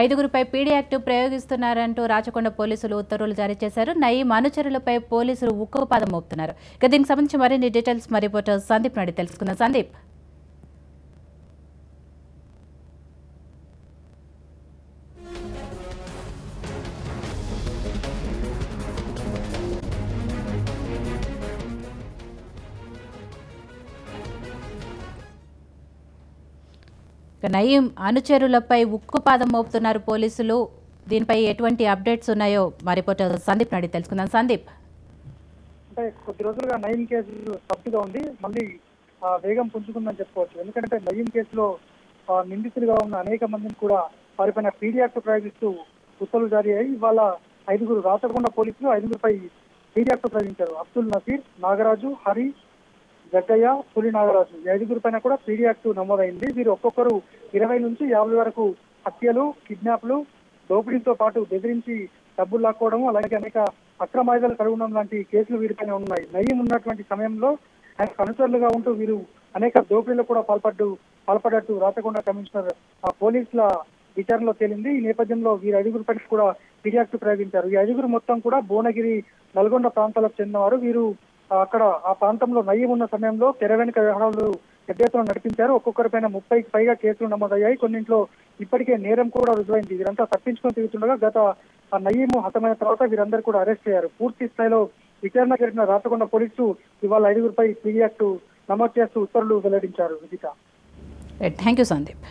ఐదుగురిపై PD act ప్రయోగిస్తున్నారంటూ Rachakonda పోలీసులు ఉత్తర్వులు జారీ చేశారు. నయీం అనుచరులపై పోలీసులు ఉక్కుపాదం మోపుతున్నారు. ఇక దీనికి సంబంధించి మరిన్ని డీటెయిల్స్ మా రిపోర్టర్ సందీప్ నాడి తెలుసుకుందాం. సందీప్, నయీం అనుచరులపై ఉక్కుపాదం మోపుతున్నారు పోలీసులు. దీనిపై ఎటువంటి అప్డేట్స్ ఉన్నాయో మా రిపోర్టర్ సందీప్ నాడి తెలుసుకుందాం. సందీప్, అంటే కొద్ది రోజులుగా నయీం కేసు స్తబ్దుగా ఉంది, మళ్ళీ వేగం పుంజుకుందని చెప్పుకోవచ్చు. ఎందుకంటే నయీం కేసులో నిందితులుగా ఉన్న అనేక మందిని కూడా వారిపైన పీడీ యాక్ట్ ప్రయోగిస్తూ ఉత్తర్వులు జారీ అయ్యి ఇవాళ రాచకొండ పోలీసులు ఐదుగురిపై పీడీ యాక్ట్ ప్రయోగించారు. అబ్దుల్ నసీర్, నాగరాజు, హరి, జగ్గయ్య, పులి నాగరాజు ఈ ఐదుగురి పైన కూడా పీడీ యాక్ట్ నమోదైంది. వీరు ఒక్కొక్కరు 20 నుంచి 50 వరకు హత్యలు, కిడ్నాప్లు, దోపిడీతో పాటు బెదిరించి డబ్బులు లాక్కోవడం, అలాగే అనేక అక్రమాయుధాలు కలుగడం లాంటి కేసులు వీరిపైన ఉన్నాయి. నయీం ఉన్నటువంటి సమయంలో ఆయనకు అనుచరులుగా ఉంటూ వీరు అనేక దోపిడీలకు కూడా పాల్పడ్డట్టు రాచకొండ కమిషనర్ పోలీసుల విచారణలో తేలింది. ఈ నేపథ్యంలో వీరి ఐదుగురిపై కూడా పీడీ యాక్ట్ ప్రయోగించారు. ఈ ఐదుగురు మొత్తం కూడా భువనగిరి, నల్గొండ ప్రాంతాలకు చెందినవారు. వీరు అక్కడ ఆ ప్రాంతంలో నయీం ఉన్న సమయంలో తెర వెనుక వ్యవహారాలు పెద్ద ఎత్తున నడిపించారు. ఒక్కొక్కరిపైన 30కి పైగా కేసులు నమోదయ్యాయి. కొన్నింట్లో ఇప్పటికే నేరం కూడా రుజువైంది. వీరంతా తప్పించుకొని తిరుగుతుండగా గత నయీం హతమైన తర్వాత వీరందరూ కూడా అరెస్ట్ అయ్యారు. పూర్తి స్థాయిలో విచారణ జరిగిన రాచకొండ పోలీసులు ఇవాళ ఐదుగురిపై పీడీ యాక్ట్ నమోదు చేస్తూ ఉత్తర్వులు వెల్లడించారు. Vijitha, thank you Sandeep.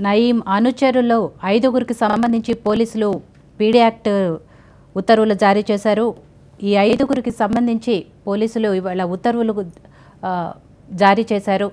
నయీం అనుచరుల్లో ఐదుగురికి సంబంధించి పోలీసులు పీడీ యాక్ట్ ఉత్తర్వులు జారీ చేశారు. ఈ ఐదుగురికి సంబంధించి పోలీసులు ఇవాళ ఉత్తర్వులు జారీ చేశారు.